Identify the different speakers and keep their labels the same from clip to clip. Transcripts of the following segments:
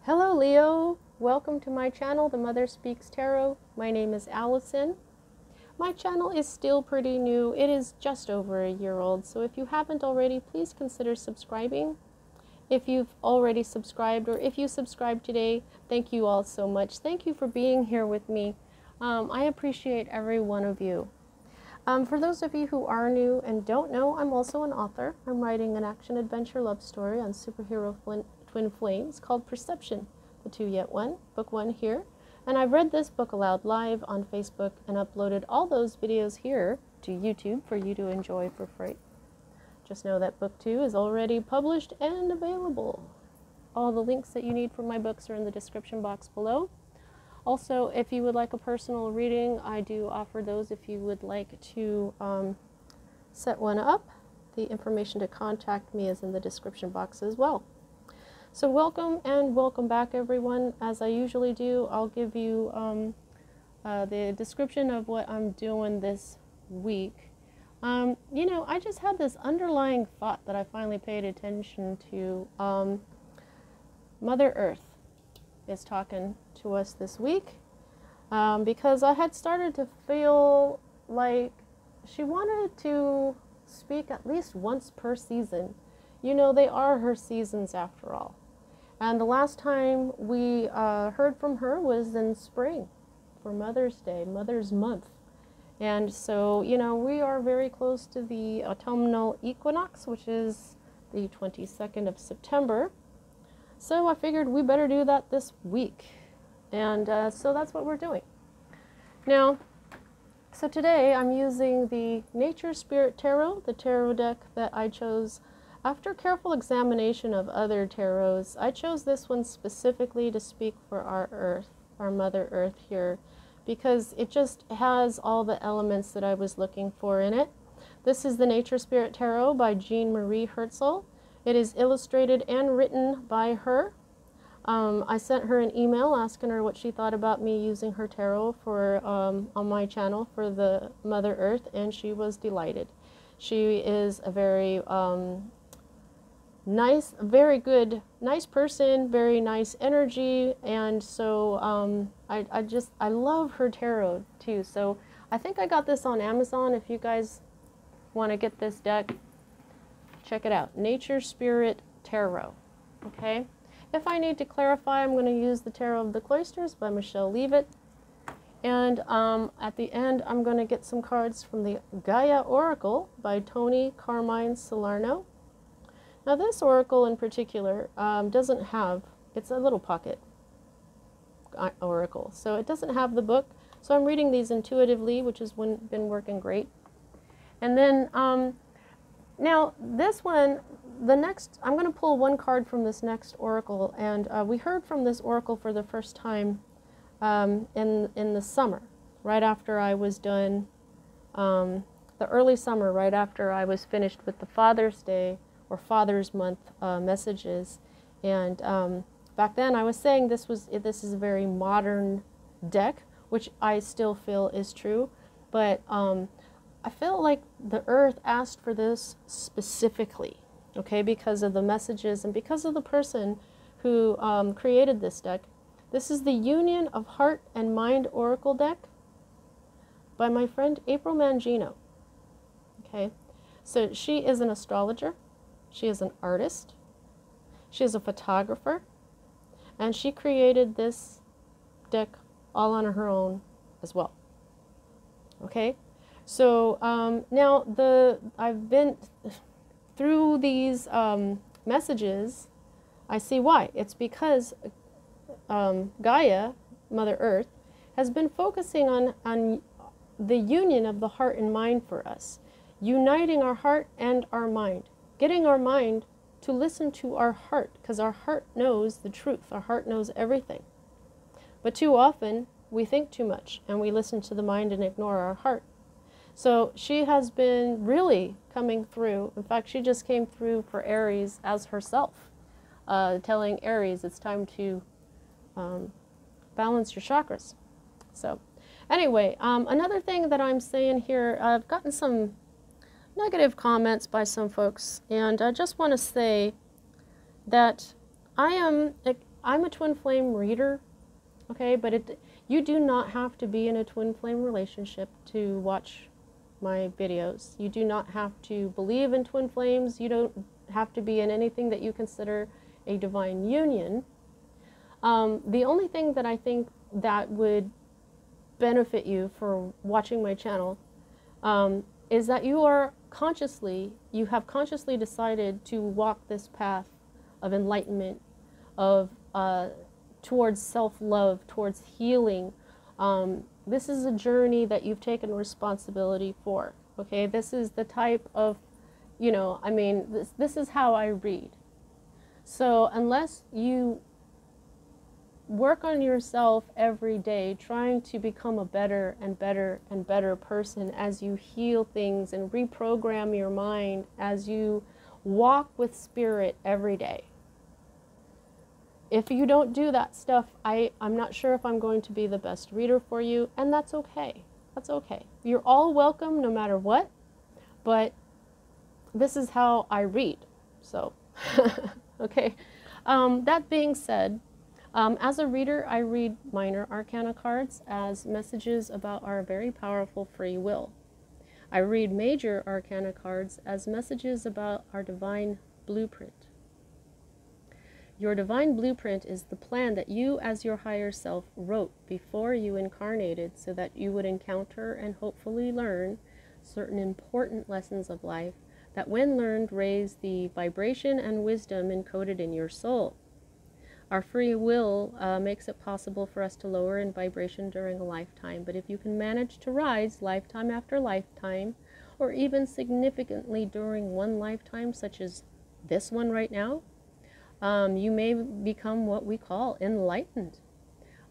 Speaker 1: Hello Leo, welcome to my channel, The Mother Speaks Tarot. My name is Allison. My channel is still pretty new. It is just over a year old, so if you haven't already, please consider subscribing. If you've already subscribed, or if you subscribed today, thank you all so much. Thank you for being here with me. I appreciate every one of you. For those of you who are new and don't know, I'm also an author. I'm writing an action-adventure love story on superhero twin flames called Perception, the Two Yet One, book 1 here. And I've read this book aloud live on Facebook and uploaded all those videos here to YouTube for you to enjoy for free. Just know that book 2 is already published and available. All the links that you need for my books are in the description box below. Also, if you would like a personal reading, I do offer those if you would like to set one up. The information to contact me is in the description box as well. So welcome and welcome back everyone. As I usually do, I'll give you the description of what I'm doing this week. You know, I just had this underlying thought that I finally paid attention to. Mother Earth is talking to us this week because I had started to feel like she wanted to speak at least once per season. You know, they are her seasons after all. And the last time we heard from her was in spring for Mother's Day, Mother's Month. And so, you know, we are very close to the autumnal equinox, which is the 22nd of September. So I figured we better do that this week. And so that's what we're doing. Now, so today I'm using the Nature Spirit Tarot, the tarot deck that I chose. After careful examination of other tarots, I chose this one specifically to speak for our Earth, our Mother Earth here, because it just has all the elements that I was looking for in it. This is the Nature Spirit Tarot by Jean Marie Herzl. It is illustrated and written by her. I sent her an email asking her what she thought about me using her tarot for on my channel for the Mother Earth, and she was delighted. She is a very nice, very good, nice person, very nice energy, and so I love her tarot too. So I think I got this on Amazon. If you guys want to get this deck, check it out. Nature Spirit Tarot. Okay. If I need to clarify, I'm going to use the Tarot of the Cloisters by Michelle Leavitt. And at the end, I'm going to get some cards from the Gaia Oracle by Tony Carmine Salerno. Now this oracle in particular doesn't have, it's a little pocket oracle, so it doesn't have the book. So I'm reading these intuitively, which has been working great. And then now this one, I'm going to pull one card from this next oracle, and we heard from this oracle for the first time in the summer, right after I was done, the early summer, right after I was finished with the Father's Day or Father's Month messages. And back then I was saying this is a very modern deck, which I still feel is true, but I feel like the Earth asked for this specifically, okay, because of the messages and because of the person who created this deck. This is the Union of Heart and Mind Oracle deck by my friend April Mangino. Okay, so she is an astrologer. She is an artist, she is a photographer, and she created this deck all on her own as well. Okay, so now I've been through these messages. I see why. It's because Gaia, Mother Earth, has been focusing on the union of the heart and mind for us, uniting our heart and our mind. Getting our mind to listen to our heart, because our heart knows the truth. Our heart knows everything. But too often, we think too much, and we listen to the mind and ignore our heart. So she has been really coming through. In fact, she just came through for Aries as herself, telling Aries it's time to balance your chakras. So anyway, another thing that I'm saying here, I've gotten some negative comments by some folks, and I just want to say that I am I'm a twin flame reader, okay, but you do not have to be in a twin flame relationship to watch my videos. You do not have to believe in twin flames. You don't have to be in anything that you consider a divine union. The only thing that I think that would benefit you for watching my channel is that you have consciously decided to walk this path of enlightenment, of towards self-love, towards healing. This is a journey that you've taken responsibility for, okay? This is the type of, you know, I mean, this is how I read. So unless you work on yourself every day, trying to become a better and better and better person as you heal things and reprogram your mind, as you walk with spirit every day. If you don't do that stuff, I'm not sure if I'm going to be the best reader for you, and that's okay. That's okay. You're all welcome no matter what, but this is how I read. So, okay. That being said, as a reader, I read minor arcana cards as messages about our very powerful free will. I read major arcana cards as messages about our divine blueprint. Your divine blueprint is the plan that you as your higher self wrote before you incarnated so that you would encounter and hopefully learn certain important lessons of life that when learned raise the vibration and wisdom encoded in your soul. Our free will makes it possible for us to lower in vibration during a lifetime, but if you can manage to rise lifetime after lifetime, or even significantly during one lifetime, such as this one right now, you may become what we call enlightened,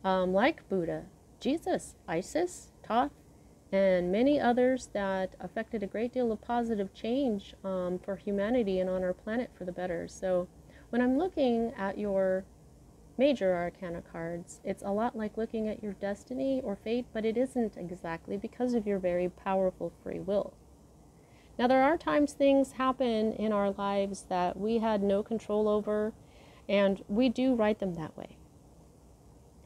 Speaker 1: like Buddha, Jesus, Isis, Thoth, and many others that affected a great deal of positive change for humanity and on our planet for the better. So when I'm looking at your major arcana cards, it's a lot like looking at your destiny or fate, but it isn't exactly because of your very powerful free will. Now, there are times things happen in our lives that we had no control over, and we do write them that way.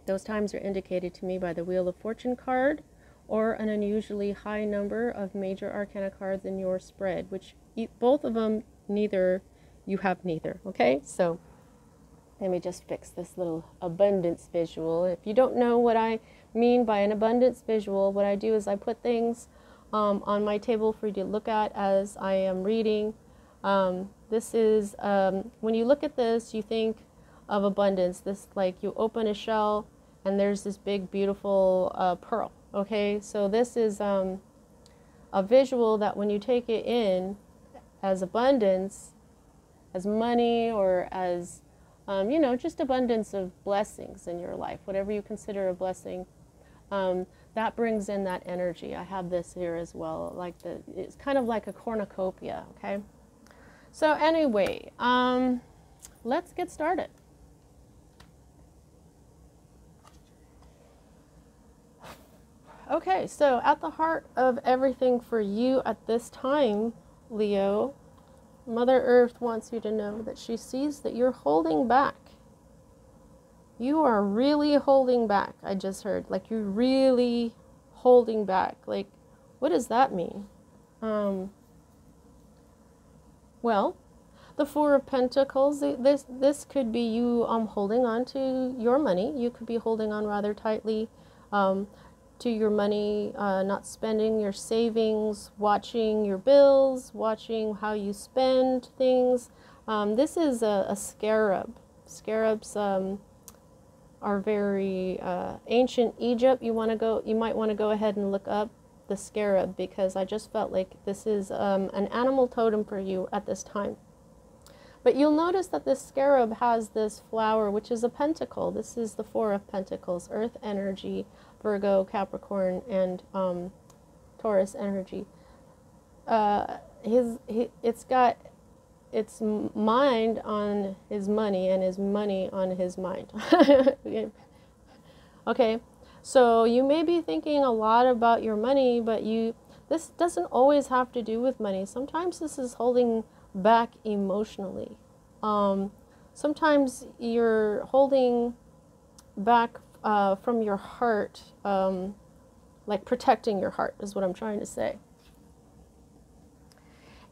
Speaker 1: Those times are indicated to me by the Wheel of Fortune card or an unusually high number of major arcana cards in your spread, which both of them, you have neither, okay? So let me just fix this little abundance visual. If you don't know what I mean by an abundance visual, what I do is I put things on my table for you to look at as I am reading. This is, when you look at this, you think of abundance. This, like, you open a shell and there's this big, beautiful pearl, okay? So this is a visual that when you take it in as abundance, as money, or as, you know, just abundance of blessings in your life, whatever you consider a blessing, that brings in that energy. I have this here as well, like it's kind of like a cornucopia, okay? So anyway, let's get started. Okay, so at the heart of everything for you at this time, Leo, Mother Earth wants you to know that she sees that you're holding back. You are really holding back, I just heard. Like, you're really holding back. Like, what does that mean? Well, the Four of Pentacles, this could be you holding on to your money. You could be holding on rather tightly to your money, not spending your savings, watching your bills, watching how you spend things. This is a scarab. Scarabs are very ancient Egypt. You might want to go ahead and look up the scarab, because I just felt like this is an animal totem for you at this time. But you'll notice that this scarab has this flower, which is a pentacle. This is the Four of Pentacles, Earth energy, Virgo, Capricorn, and Taurus energy. It's got its mind on his money and his money on his mind. Okay, so you may be thinking a lot about your money, but this doesn't always have to do with money. Sometimes this is holding back emotionally. sometimes you're holding back from your heart, like protecting your heart is what I'm trying to say.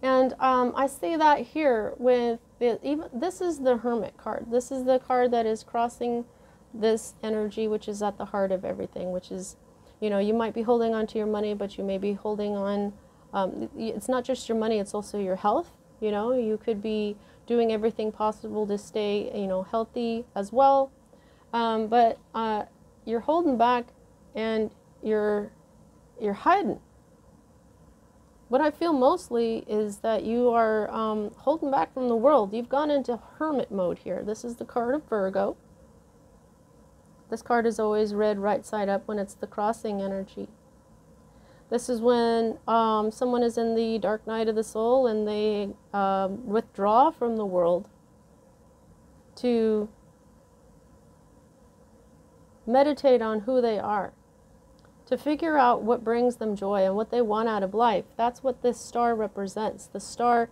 Speaker 1: And I see that here with this is the Hermit card. This is the card that is crossing this energy, which is at the heart of everything, which is, you know, you might be holding on to your money, but you may be holding on, it's not just your money, it's also your health. You know, you could be doing everything possible to stay, you know, healthy as well. But you're holding back and you're hiding. What I feel mostly is that you are holding back from the world. You've gone into hermit mode here. This is the card of Virgo. This card is always read right side up when it's the crossing energy. This is when someone is in the dark night of the soul and they withdraw from the world to meditate on who they are, to figure out what brings them joy and what they want out of life. That's what this star represents. The star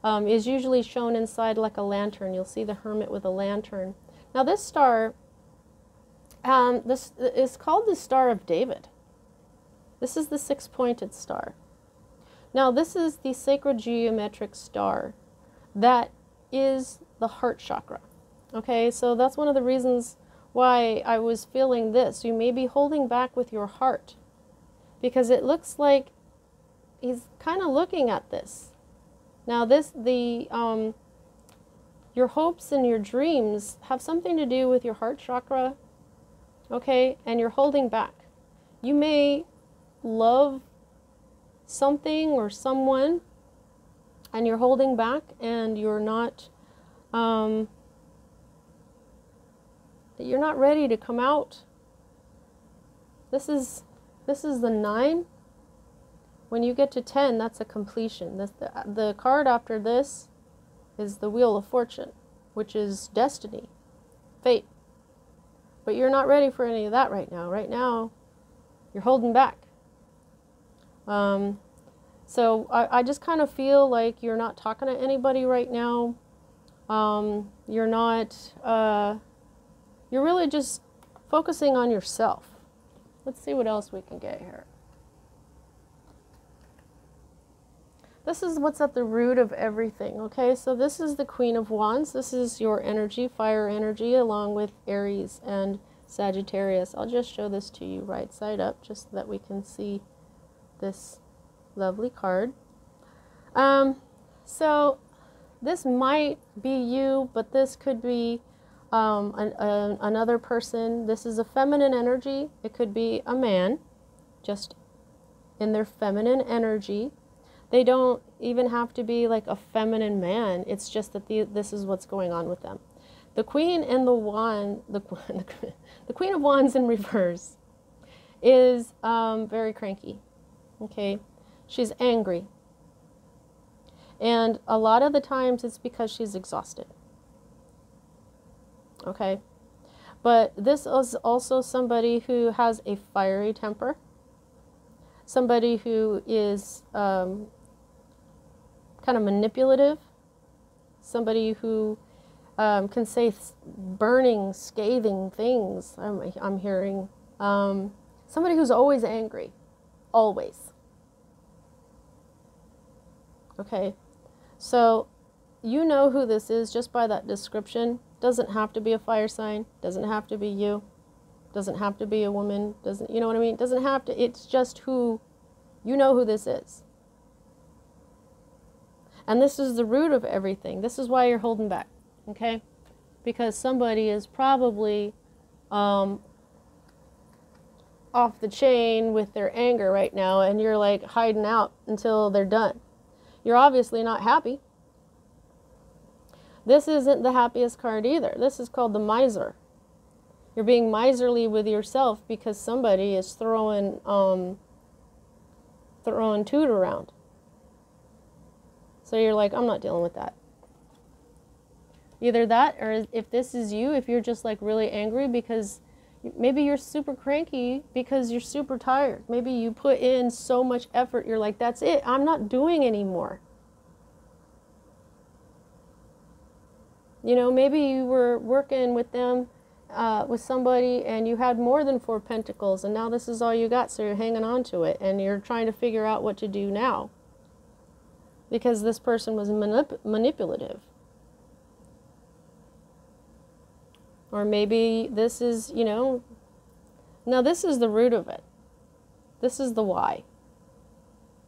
Speaker 1: is usually shown inside like a lantern. You'll see the hermit with a lantern. Now this star, this is called the Star of David. This is the six-pointed star. Now this is the sacred geometric star that is the heart chakra. Okay, so that's one of the reasons why I was feeling this. You may be holding back with your heart because it looks like he's kind of looking at this. Now your hopes and your dreams have something to do with your heart chakra, okay, and you're holding back. You may love something or someone and you're holding back and you're not ready to come out. This is the 9. When you get to 10, that's a completion. The card after this is the Wheel of Fortune, which is destiny, fate. But you're not ready for any of that right now. Right now, you're holding back. So I just kind of feel like you're not talking to anybody right now. You're not... You're really just focusing on yourself. Let's see what else we can get here. This is what's at the root of everything, okay? So this is the Queen of Wands. This is your energy, fire energy, along with Aries and Sagittarius. I'll just show this to you right side up just so that we can see this lovely card. So this might be you, but this could be another person. This is a feminine energy. It could be a man, just in their feminine energy. They don't even have to be like a feminine man. It's just that this is what's going on with them. The Queen and the Wand, the Queen of Wands in reverse is very cranky. Okay, she's angry, and a lot of the times it's because she's exhausted. Okay, but this is also somebody who has a fiery temper, somebody who is kind of manipulative, somebody who can say burning, scathing things. I'm hearing somebody who's always angry, always. Okay, so you know who this is just by that description. Doesn't have to be a fire sign, doesn't have to be you, doesn't have to be a woman, doesn't, you know what I mean? Doesn't have to, it's just who, you know who this is. And this is the root of everything. This is why you're holding back, okay? Because somebody is probably off the chain with their anger right now, and you're like hiding out until they're done. You're obviously not happy. This isn't the happiest card either. This is called the Miser. You're being miserly with yourself because somebody is throwing toot around. So you're like, I'm not dealing with that. Either that, or if this is you, if you're just like really angry because maybe you're super cranky because you're super tired. Maybe you put in so much effort, you're like, that's it, I'm not doing anymore. You know, maybe you were working with them, with somebody, and you had more than 4 pentacles, and now this is all you got, so you're hanging on to it, and you're trying to figure out what to do now. Because this person was manipulative. Or maybe this is, you know, now this is the root of it. This is the why.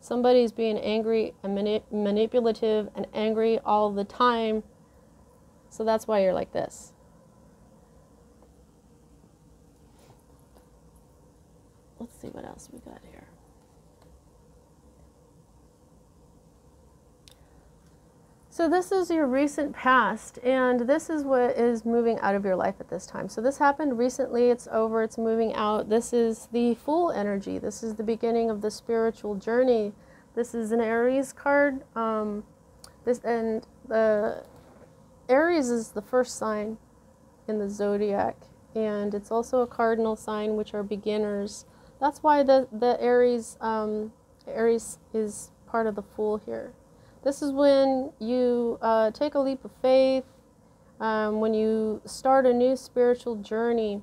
Speaker 1: Somebody's being angry and manipulative and angry all the time. So that's why you're like this. Let's see what else we got here. So this is your recent past, and this is what is moving out of your life at this time. So this happened recently, it's over, it's moving out. This is the Fool energy. This is the beginning of the spiritual journey. This is an Aries card. The Aries is the first sign in the zodiac, and it's also a cardinal sign, which are beginners. That's why the Aries is part of the Fool here. This is when you take a leap of faith, when you start a new spiritual journey.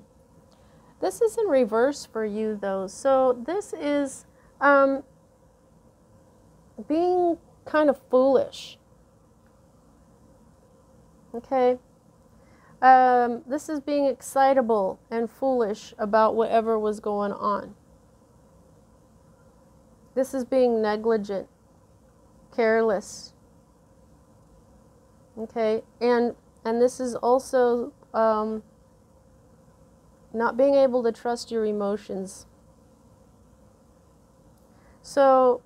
Speaker 1: This is in reverse for you, though. So this is being kind of foolish. Okay? This is being excitable and foolish about whatever was going on. This is being negligent. Careless. Okay, and this is also not being able to trust your emotions. So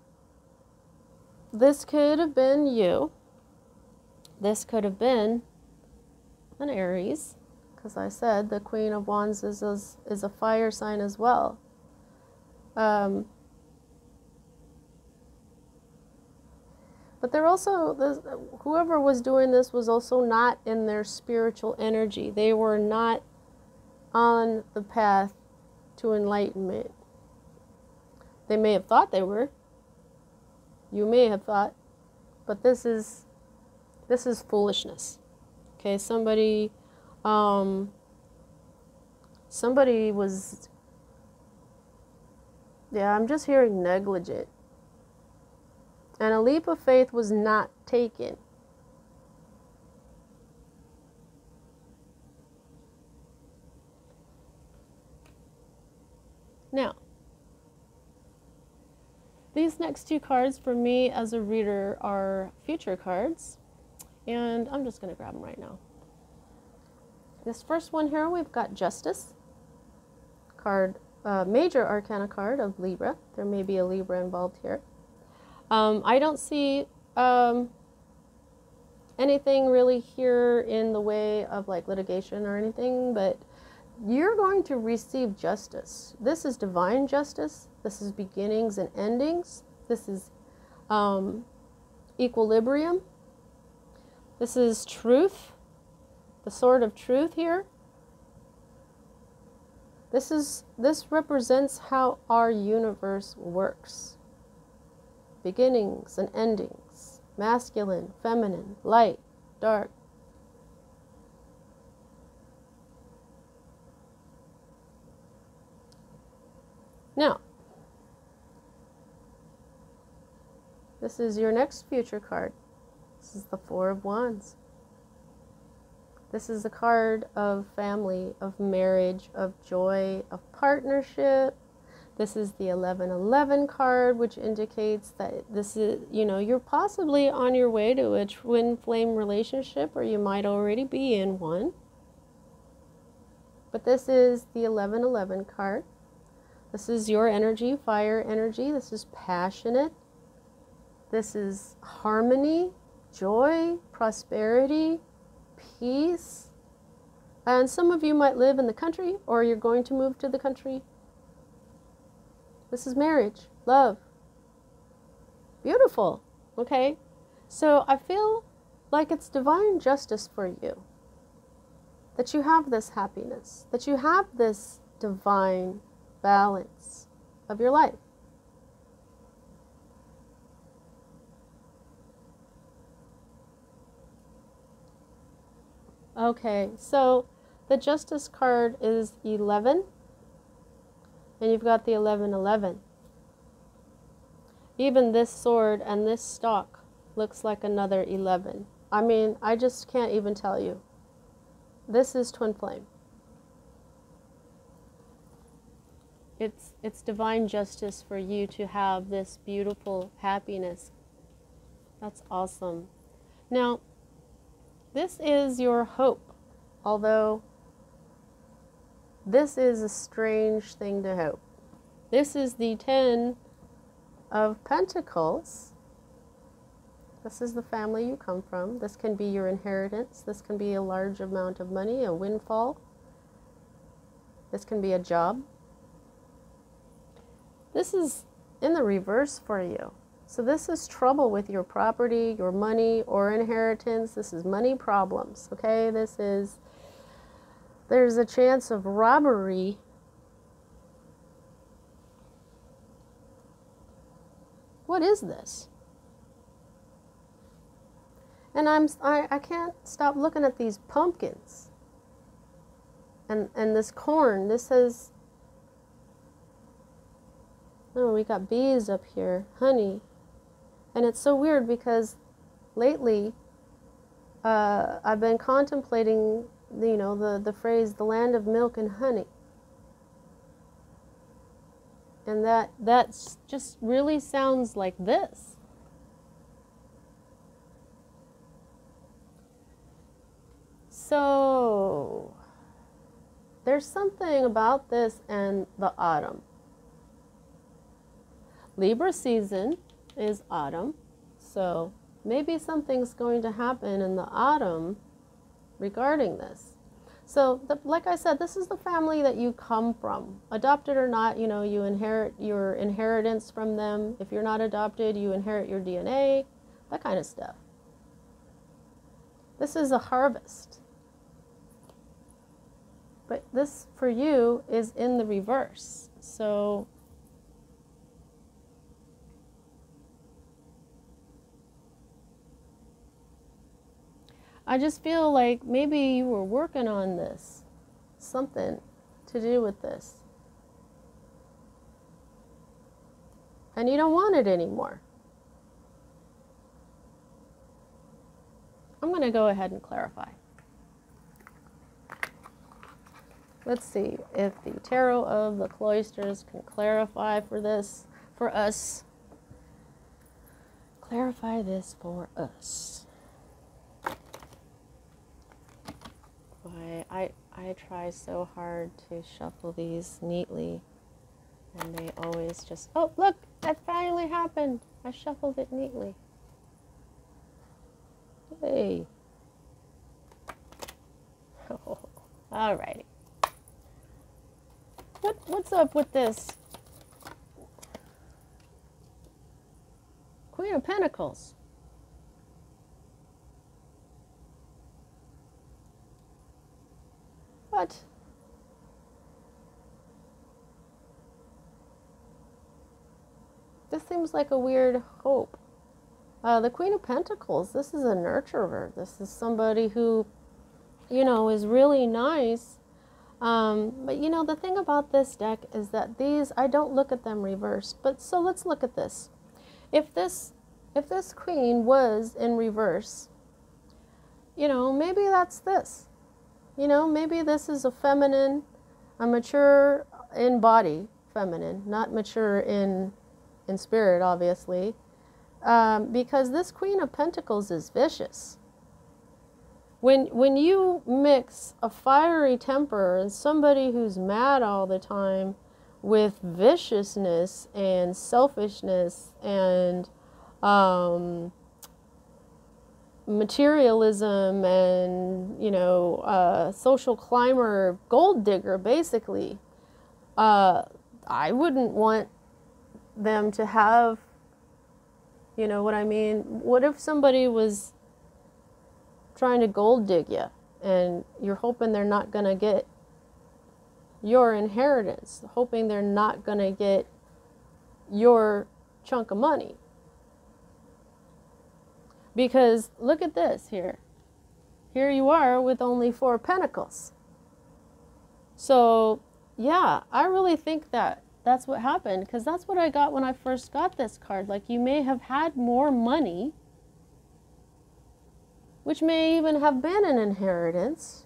Speaker 1: this could have been you. This could have been an Aries, because I said the Queen of Wands is a fire sign as well. But they're also, whoever was doing this was also not in their spiritual energy. They were not on the path to enlightenment. They may have thought they were. You may have thought. But this is foolishness. Okay, somebody was, yeah, I'm just hearing negligent. And a leap of faith was not taken. Now, these next 2 cards for me as a reader are future cards. And I'm just going to grab them right now. This first one here, we've got Justice. Card, major arcana card of Libra. There may be a Libra involved here. I don't see anything really here in the way of like litigation or anything, but you're going to receive justice. This is divine justice. This is beginnings and endings. This is equilibrium. This is truth, the sword of truth here. This represents how our universe works. Beginnings and endings, masculine, feminine, light, dark. Now, this is your next future card. This is the Four of Wands. This is a card of family, of marriage, of joy, of partnership. This is the 1111 card, which indicates that this is, you know, you're possibly on your way to a twin flame relationship, or you might already be in one. But this is the 1111 card. This is your energy, fire energy. This is passionate. This is harmony, joy, prosperity, peace. And some of you might live in the country, or you're going to move to the country. This is marriage, love. Beautiful, okay? So I feel like it's divine justice for you. That you have this happiness. That you have this divine balance of your life. Okay, so the Justice card is 11, and you've got the 1111. Even this sword and this stalk looks like another 11. I mean, I just can't even tell you. This is twin flame. It's divine justice for you to have this beautiful happiness. That's awesome. Now, this is your hope, although this is a strange thing to hope. This is the 10 of Pentacles. This is the family you come from. This can be your inheritance. This can be a large amount of money, a windfall. This can be a job. This is in the reverse for you. So this is trouble with your property, your money, or inheritance. This is money problems, okay? There's a chance of robbery. What is this? And I can't stop looking at these pumpkins. And this corn. This says, oh, we got bees up here, honey. And it's so weird because lately I've been contemplating, you know, the phrase, the land of milk and honey. And that's just really sounds like this. So there's something about this and the autumn. Libra season is autumn, so maybe something's going to happen in the autumn regarding this. So, like I said, this is the family that you come from. Adopted or not, you know, you inherit your inheritance from them. If you're not adopted, you inherit your DNA, that kind of stuff. This is a harvest. But this, for you, is in the reverse. So, I just feel like maybe you were working on this. Something to do with this. And you don't want it anymore. I'm going to go ahead and clarify. Let's see if the Tarot of the Cloisters can clarify for this, for us. Clarify this for us. Boy, I try so hard to shuffle these neatly, and they always just, oh, look, that finally happened. I shuffled it neatly. Hey. Oh, alrighty. What's up with this? Queen of Pentacles. What? This seems like a weird hope. The Queen of Pentacles, this is a nurturer. This is somebody who, you know, is really nice. But, you know, the thing about this deck is that these, I don't look at them reversed. But so let's look at this. If this queen was in reverse, you know, maybe that's this. You know, maybe this is a feminine, a mature in body feminine, not mature in spirit, obviously. Because this Queen of Pentacles is vicious. When you mix a fiery temper and somebody who's mad all the time with viciousness and selfishness and materialism and, you know, social climber, gold digger, basically, I wouldn't want them to have, you know what I mean? What if somebody was trying to gold dig you and you're hoping they're not going to get your inheritance, hoping they're not going to get your chunk of money? Because look at this here. here you are with only 4 pentacles. So, yeah, I really think that that's what happened, because that's what I got when I first got this card. Like, you may have had more money, which may even have been an inheritance.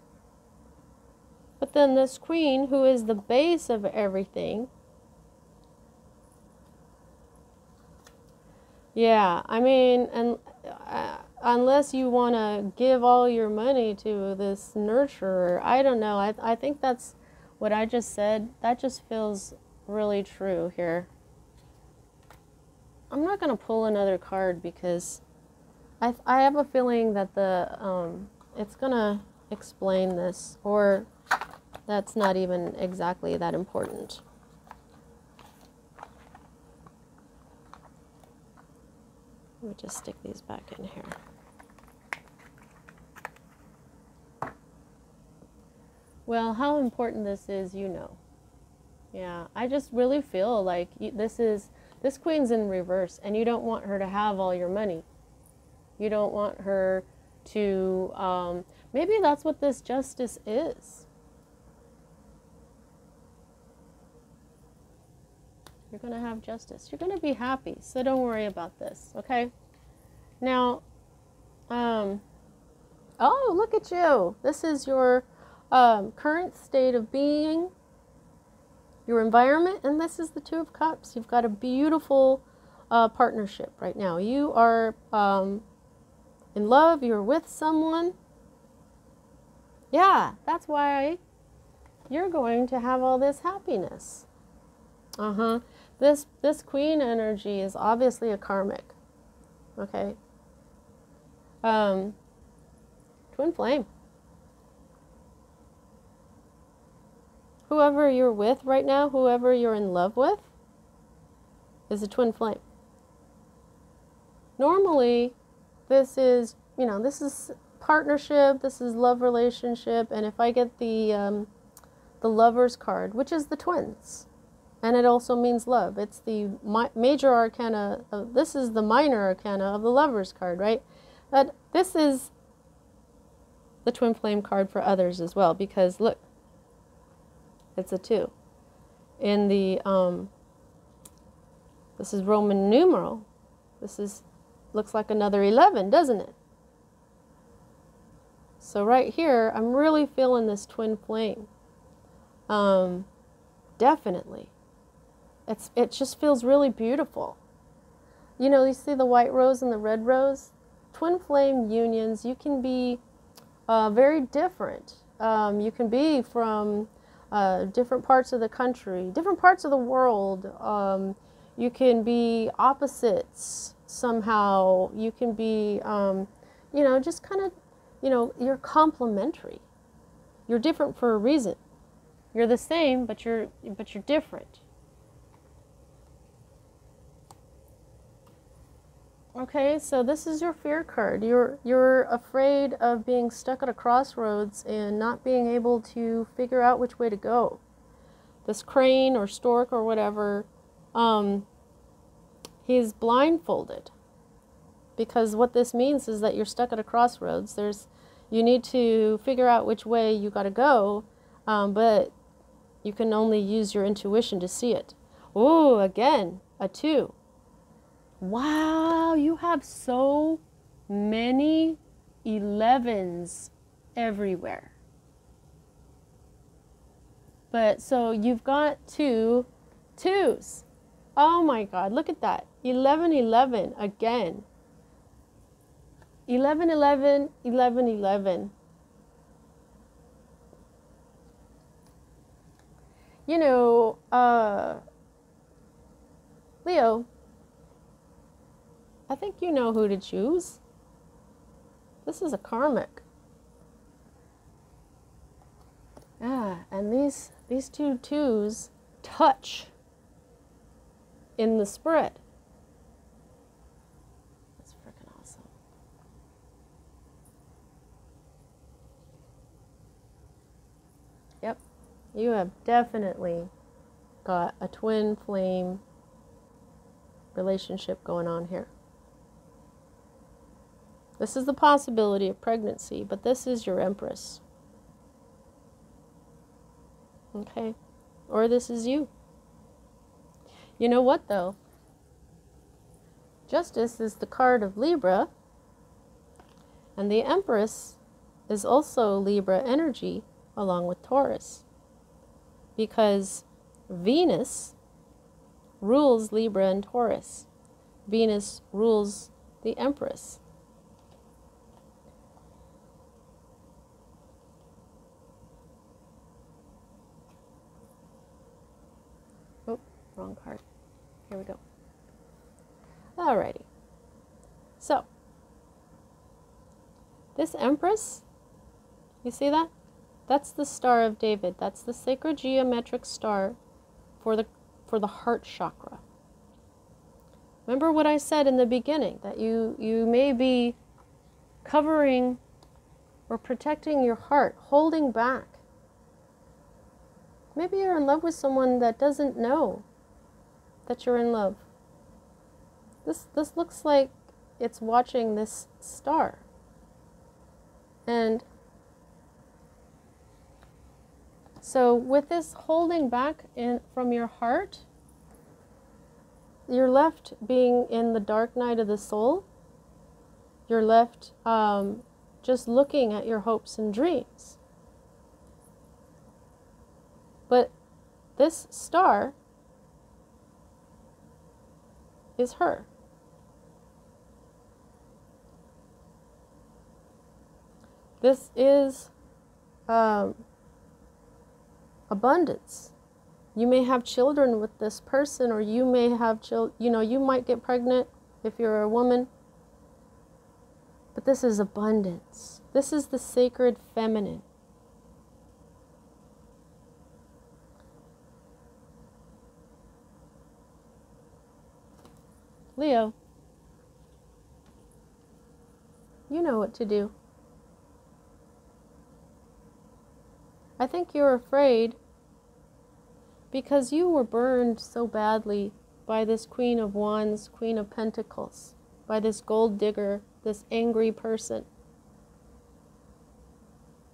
Speaker 1: But then this queen, who is the base of everything, yeah, I mean, and unless you want to give all your money to this nurturer, I don't know. I think that's what I just said. That just feels really true here. I'm not going to pull another card because I have a feeling that it's going to explain this, or that's not even exactly that important. Let me just stick these back in here. Well, how important this is, you know. Yeah, I just really feel like this queen's in reverse, and you don't want her to have all your money. You don't want her to, maybe that's what this justice is. You're going to have justice. You're going to be happy, so don't worry about this, okay? Now, oh, look at you. This is your current state of being, your environment, and this is the Two of Cups. You've got a beautiful partnership right now. You are in love. You're with someone. Yeah, that's why you're going to have all this happiness. This queen energy is obviously a karmic. Okay. Twin flame. Whoever you're with right now, whoever you're in love with, is a twin flame. Normally, this is, you know, this is partnership, this is love relationship, and if I get the Lover's card, which is the twins, and it also means love. It's the major arcana. This is the minor arcana of the Lover's card, right? But this is the twin flame card for others as well, because look, it's a 2. In the this is Roman numeral. This looks like another 11, doesn't it? So right here, I'm really feeling this twin flame. Definitely. It just feels really beautiful. You know, you see the white rose and the red rose? Twin flame unions, you can be very different. You can be from different parts of the country, different parts of the world. You can be opposites somehow. You can be, you know, just kind of, you know, you're complementary. You're different for a reason. You're the same, but you're different. Okay, so this is your fear card. You're afraid of being stuck at a crossroads and not being able to figure out which way to go. This crane or stork or whatever, he's blindfolded, because what this means is that you're stuck at a crossroads. You need to figure out which way you got to go, but you can only use your intuition to see it. Ooh, again, a 2. Wow, you have so many 11s everywhere. But so you've got 2 2s. Oh my God, look at that. 11, 11 again. 11, 11, 11, 11. You know, Leo, I think you know who to choose. This is a karmic. Yeah, and these 2 2s touch in the spread. That's freaking awesome. Yep, you have definitely got a twin flame relationship going on here. This is the possibility of pregnancy, but this is your Empress. Okay? Or this is you. You know what, though? Justice is the card of Libra, and the Empress is also Libra energy along with Taurus, because Venus rules Libra and Taurus. Venus rules the Empress. Oh, wrong card. Here we go. Alrighty. So, this Empress, you see that? That's the Star of David. That's the sacred geometric star for the heart chakra. Remember what I said in the beginning, that you may be covering or protecting your heart, holding back. Maybe you're in love with someone that doesn't know that you're in love. This looks like it's watching this star. And so with this holding back from your heart, you're left being in the dark night of the soul. You're left just looking at your hopes and dreams. But this star is her. This is abundance. You may have children with this person, or you may have you might get pregnant if you're a woman. But this is abundance. This is the sacred feminine. Leo, you know what to do. I think you're afraid because you were burned so badly by this Queen of Wands, Queen of Pentacles, by this Golddigger, this angry person.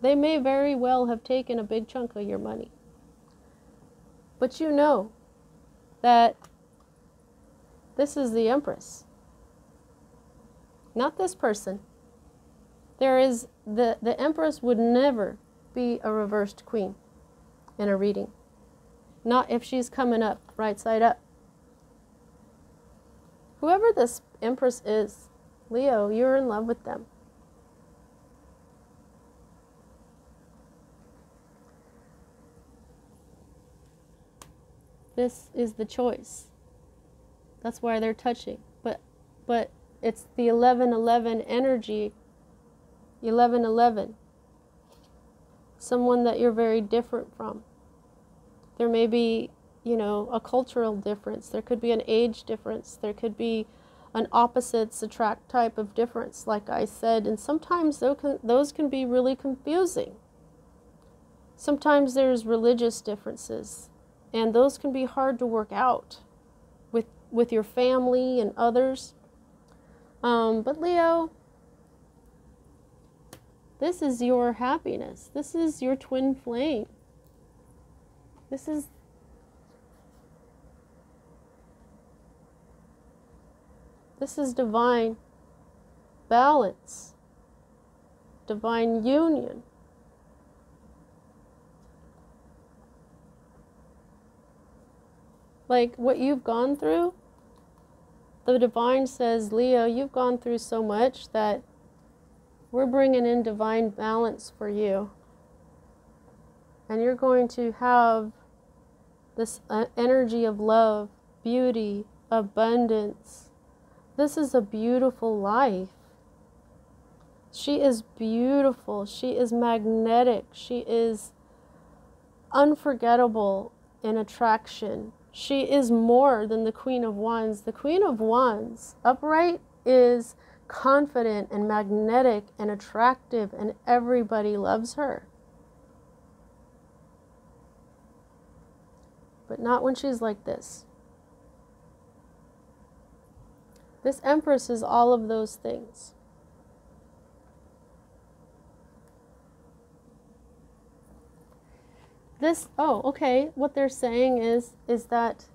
Speaker 1: They may very well have taken a big chunk of your money. But you know that this is the Empress, not this person. The Empress would never be a reversed queen in a reading. Not if she's coming up, right side up. Whoever this Empress is, Leo, you're in love with them. This is the choice. That's why they're touching. But it's the 11-11 energy, 11-11. Someone that you're very different from. There may be, a cultural difference. There could be an age difference. There could be an opposites attract type of difference, like I said. And sometimes those can be really confusing. Sometimes there's religious differences, and those can be hard to work out with your family and others. But Leo, this is your happiness. This is your twin flame. This is divine balance, divine union. Like what you've gone through, the divine says, Leo, you've gone through so much that we're bringing in divine balance for you. And you're going to have this energy of love, beauty, abundance. This is a beautiful life. She is beautiful. She is magnetic. She is unforgettable in attraction. She is more than the Queen of Wands. The Queen of Wands, upright, is confident and magnetic and attractive, and everybody loves her. But not when she's like this. This Empress is all of those things. this, oh, okay, what they're saying is that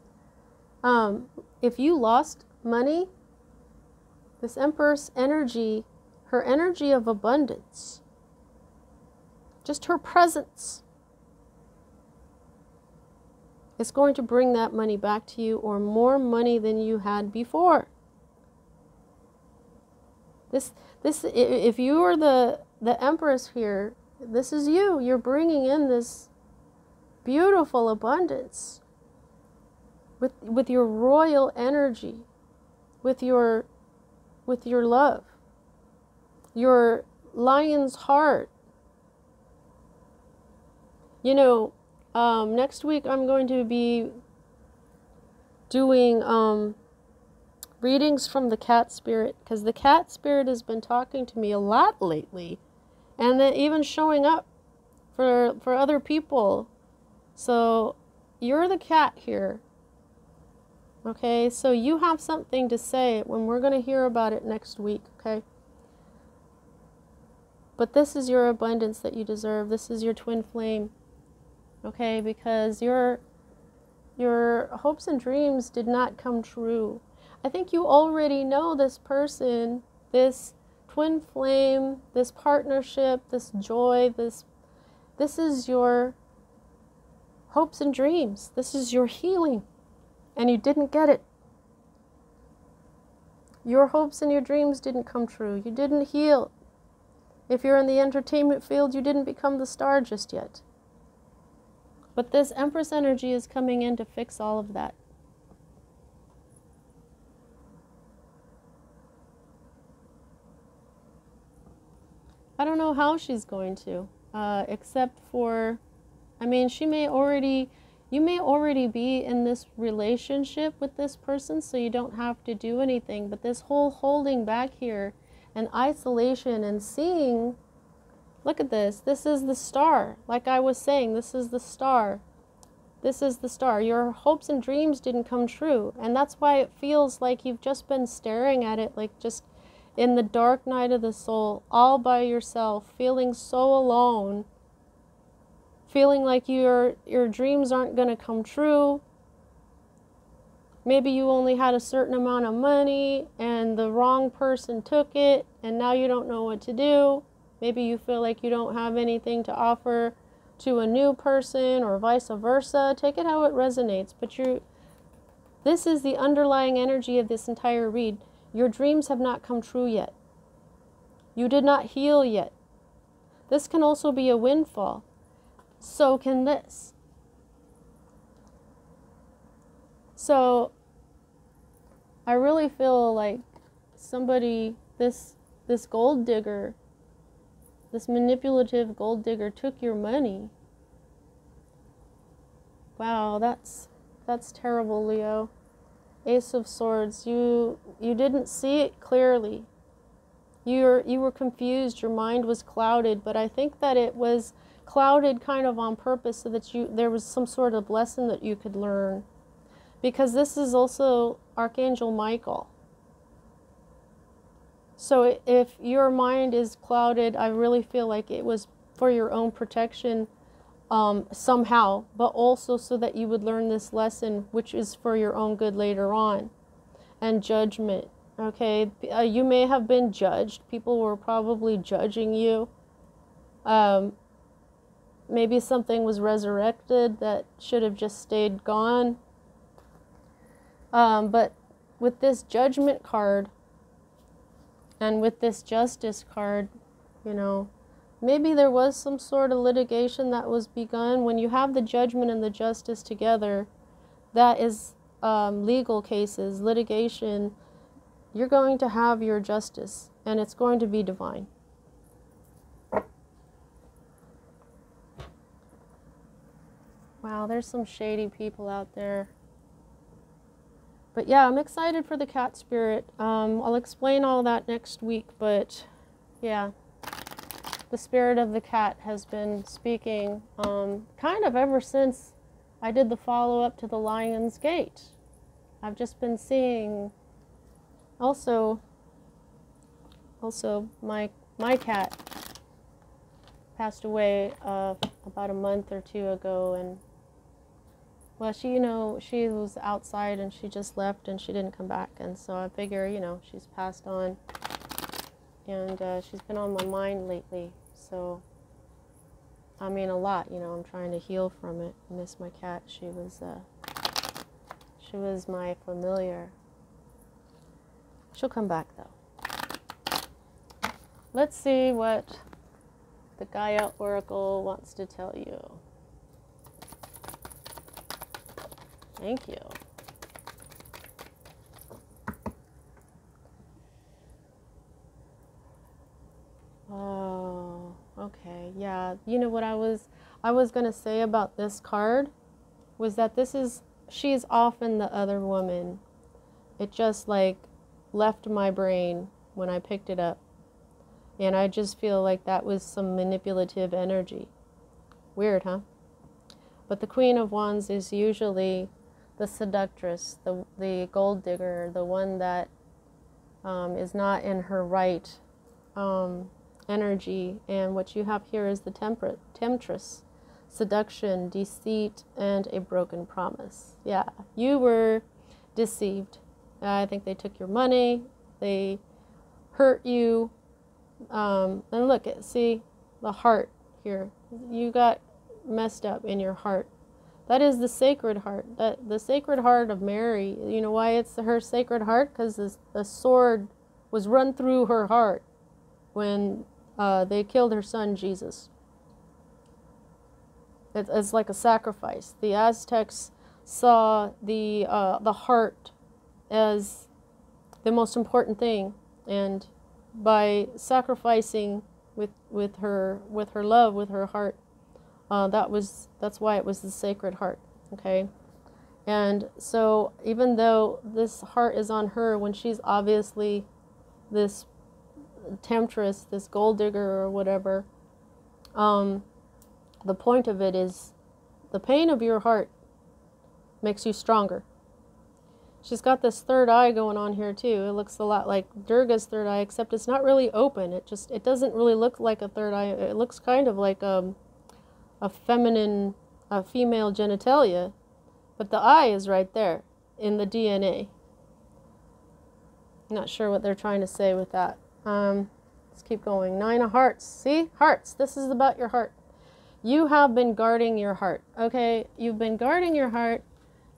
Speaker 1: if you lost money, this Empress energy, her energy of abundance, just her presence, is going to bring that money back to you, or more money than you had before. If you are the Empress here, this is you. You're bringing in this beautiful abundance with your royal energy, with your love, your lion's heart. You know, next week I'm going to be doing readings from the cat spirit, because the cat spirit has been talking to me a lot lately, and then even showing up for other people. So you're the cat here. Okay, so you have something to say when we're going to hear about it next week, okay? But this is your abundance that you deserve. This is your twin flame, okay? Because your hopes and dreams did not come true. I think you already know this person, this twin flame, this partnership, this joy, this is your hopes and dreams. This is your healing. And you didn't get it. Your hopes and your dreams didn't come true. You didn't heal. If you're in the entertainment field, you didn't become the star just yet. But this Empress energy is coming in to fix all of that. I don't know how she's going to, except for, I mean, you may already be in this relationship with this person, so you don't have to do anything. But this whole holding back here and isolation and seeing, look at this. This is the star. Like I was saying, this is the star. This is the star. Your hopes and dreams didn't come true. And that's why it feels like you've just been staring at it, like just in the dark night of the soul, all by yourself, feeling so alone. Feeling like your dreams aren't going to come true. Maybe you only had a certain amount of money and the wrong person took it and now you don't know what to do. Maybe you feel like you don't have anything to offer to a new person, or vice versa. Take it how it resonates. But this is the underlying energy of this entire read. Your dreams have not come true yet. You did not heal yet. This can also be a windfall. So can this. So I really feel like somebody, this gold digger, this manipulative gold digger took your money. Wow, that's terrible, Leo. Ace of Swords. You didn't see it clearly. You were confused. Your mind was clouded, but I think that it was clouded kind of on purpose so that there was some sort of lesson that you could learn. Because this is also Archangel Michael. So if your mind is clouded, I really feel like it was for your own protection somehow, but also so that you would learn this lesson, which is for your own good later on. And judgment, okay? You may have been judged. People were probably judging you. Maybe something was resurrected that should have just stayed gone. But with this Judgment card and with this Justice card, you know, maybe there was some sort of litigation that was begun. When you have the Judgment and the Justice together, that is legal cases, litigation. You're going to have your justice, and it's going to be divine. Wow, there's some shady people out there. But yeah, I'm excited for the cat spirit. I'll explain all that next week, but yeah, the spirit of the cat has been speaking kind of ever since I did the follow-up to the Lion's Gate. I've just been seeing also my cat passed away about a month or two ago, and well, she, you know, she was outside and she just left and she didn't come back, and so I figure, you know, she's passed on, and she's been on my mind lately, so I mean a lot, you know. I'm trying to heal from it. I miss my cat. She was my familiar. She'll come back though. Let's see what the Gaia Oracle wants to tell you. Thank you. Oh, okay. Yeah. You know what I was going to say about this card was that she's often the other woman. It just like left my brain when I picked it up. And I just feel like that was some manipulative energy. Weird, huh? But the Queen of Wands is usually the seductress, the gold digger, the one that is not in her right energy. And what you have here is the temptress, seduction, deceit, and a broken promise. Yeah, you were deceived. I think they took your money, they hurt you, and look, see the heart here. You got messed up in your heart. That is the sacred heart, the sacred heart of Mary. You know why it's her sacred heart? Because the sword was run through her heart when they killed her son Jesus. It's like a sacrifice. The Aztecs saw the heart as the most important thing, and by sacrificing with her love, with her heart, that's why it was the sacred heart. Okay, and so even though this heart is on her when she's obviously this temptress, this gold digger or whatever, the point of it is the pain of your heart makes you stronger. She's got this third eye going on here too. It looks a lot like Durga's third eye, except it's not really open. It doesn't really look like a third eye. It looks kind of like a female genitalia, but the eye is right there in the DNA. I'm not sure what they're trying to say with that. Let's keep going. 9 of Hearts. See? Hearts. This is about your heart. You have been guarding your heart. Okay? You've been guarding your heart,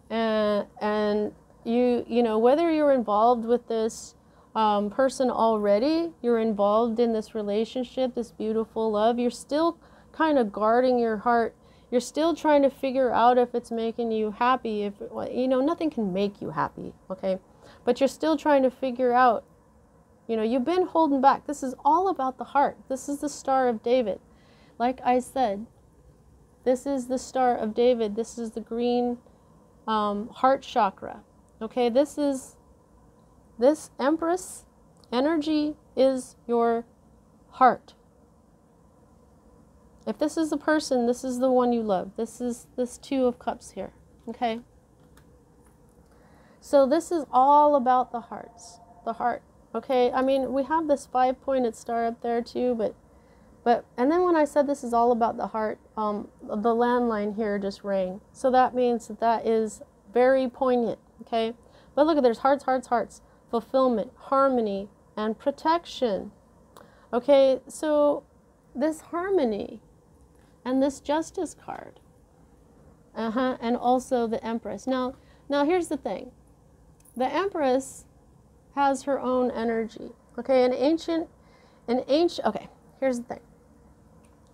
Speaker 1: and you know, whether you're involved with this person already, you're involved in this relationship, this beautiful love, you're still kind of guarding your heart. You're still trying to figure out if it's making you happy. If, you know, nothing can make you happy, okay? But you're still trying to figure out, you know, you've been holding back. This is all about the heart. This is the Star of David. Like I said, this is the Star of David. This is the green heart chakra. Okay, this Empress energy is your heart. If this is the person, this is the one you love. This is this 2 of Cups here. Okay? So this is all about the hearts. The heart. Okay? I mean, we have this 5-pointed star up there too, but and then when I said this is all about the heart, the landline here just rang. So that means that is very poignant. Okay? But look at, there's hearts, hearts, hearts. Fulfillment, harmony, and protection. Okay? So this harmony and this Justice card. And also the Empress. Now here's the thing. The Empress has her own energy. Okay, okay, here's the thing.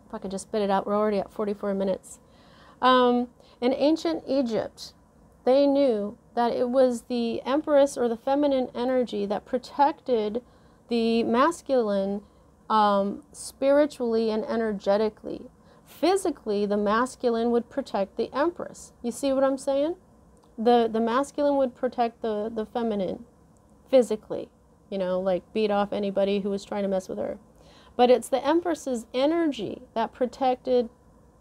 Speaker 1: If I could just spit it out, we're already at 44 minutes. In ancient Egypt, they knew that it was the Empress or the feminine energy that protected the masculine spiritually and energetically. Physically, the masculine would protect the Empress. You see what I'm saying? The masculine would protect the feminine physically, you know, like beat off anybody who was trying to mess with her. But it's the Empress's energy that protected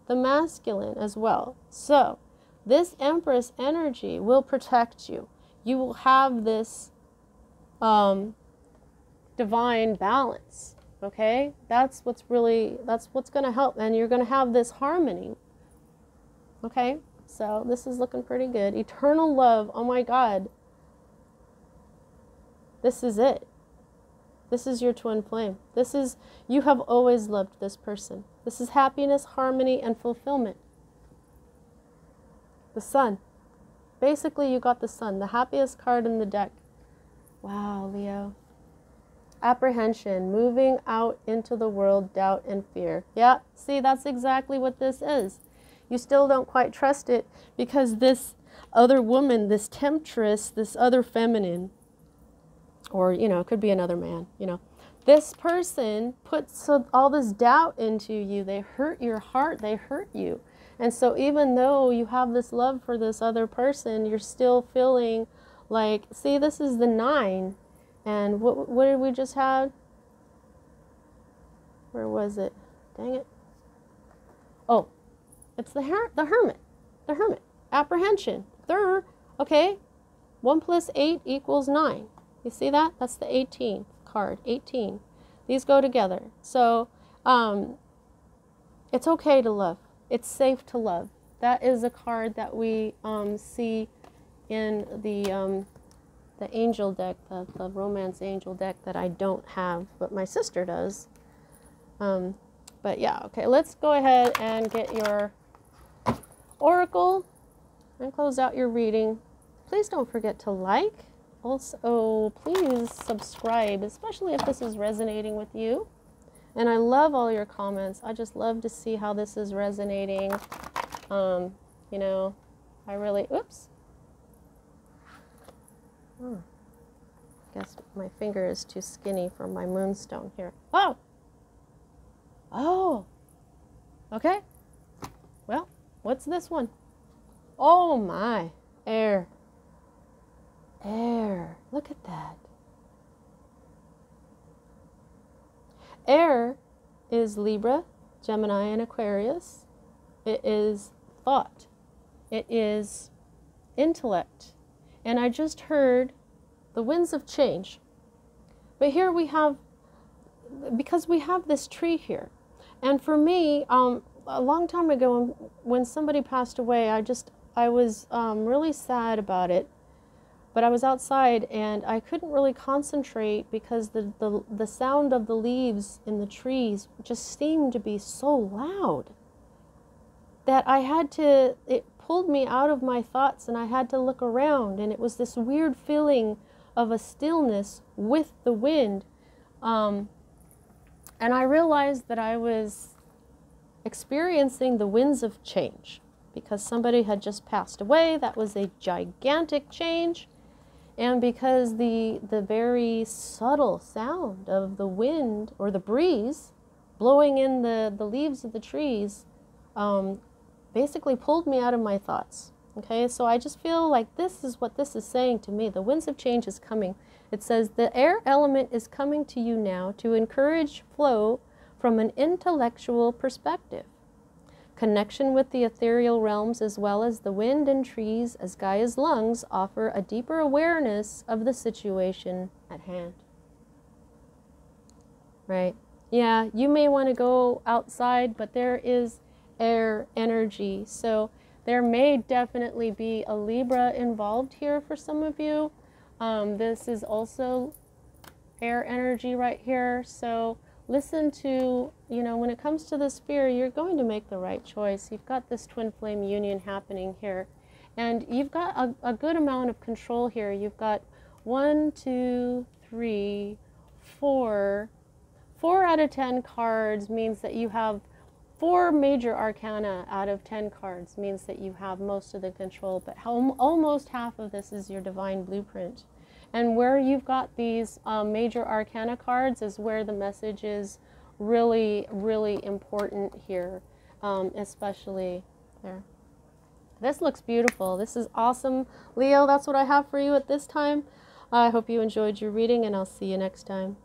Speaker 1: the masculine as well. So this Empress energy will protect you. You will have this divine balance. okay? That's what's going to help. And you're going to have this harmony, okay? So this is looking pretty good. Eternal love. Oh my God. This is it. This is your twin flame. This is, you have always loved this person. This is happiness, harmony, and fulfillment. The sun. Basically, you got the sun, the happiest card in the deck. Wow, Leo. Apprehension, moving out into the world, doubt and fear. Yeah, see, that's exactly what this is. You still don't quite trust it because this other woman, this temptress, this other feminine, or, you know, it could be another man, you know. This person puts all this doubt into you. They hurt your heart. They hurt you. And so even though you have this love for this other person, you're still feeling like, see, this is the 9. And what did we just have? Where was it? Dang it. Oh, it's the hermit. The hermit. Apprehension. Okay. 1 plus 8 equals 9. You see that? That's the 18th card. 18. These go together. So it's okay to love. It's safe to love. That is a card that we see in the angel deck, the romance angel deck that I don't have, but my sister does. But yeah, okay, let's go ahead and get your oracle and close out your reading. Please don't forget to like. Also, please subscribe, especially if this is resonating with you. And I love all your comments. I just love to see how this is resonating. You know, I really, oops. Guess my finger is too skinny for my moonstone here. Oh! Oh! Okay. Well, what's this one? Oh my. Air. Air. Look at that. Air is Libra, Gemini, and Aquarius. It is thought. It is intellect. And I just heard the winds of change. But here we have, because we have this tree here. And for me, a long time ago when somebody passed away, I was really sad about it. But I was outside and I couldn't really concentrate because the sound of the leaves in the trees just seemed to be so loud that it pulled me out of my thoughts and I had to look around, and it was this weird feeling of a stillness with the wind. And I realized that I was experiencing the winds of change because somebody had just passed away. That was a gigantic change. And because the very subtle sound of the wind or the breeze blowing in the leaves of the trees basically pulled me out of my thoughts. Okay, so I just feel like this is what this is saying to me. The winds of change is coming. It says the air element is coming to you now to encourage flow from an intellectual perspective. Connection with the ethereal realms as well as the wind and trees as Gaia's lungs offer a deeper awareness of the situation at hand. Right? Yeah, you may want to go outside, but there is air energy. So there may definitely be a Libra involved here for some of you. This is also air energy right here. So listen to, you know, when it comes to the sphere, you're going to make the right choice. You've got this twin flame union happening here. And you've got a good amount of control here. You've got 1, 2, 3, 4. 4 out of 10 cards means that you have 4 major arcana out of 10 cards means that you have most of the control. But almost half of this is your divine blueprint. And where you've got these major arcana cards is where the message is really, really important here, especially there. This looks beautiful. This is awesome. Leo, that's what I have for you at this time. I hope you enjoyed your reading, and I'll see you next time.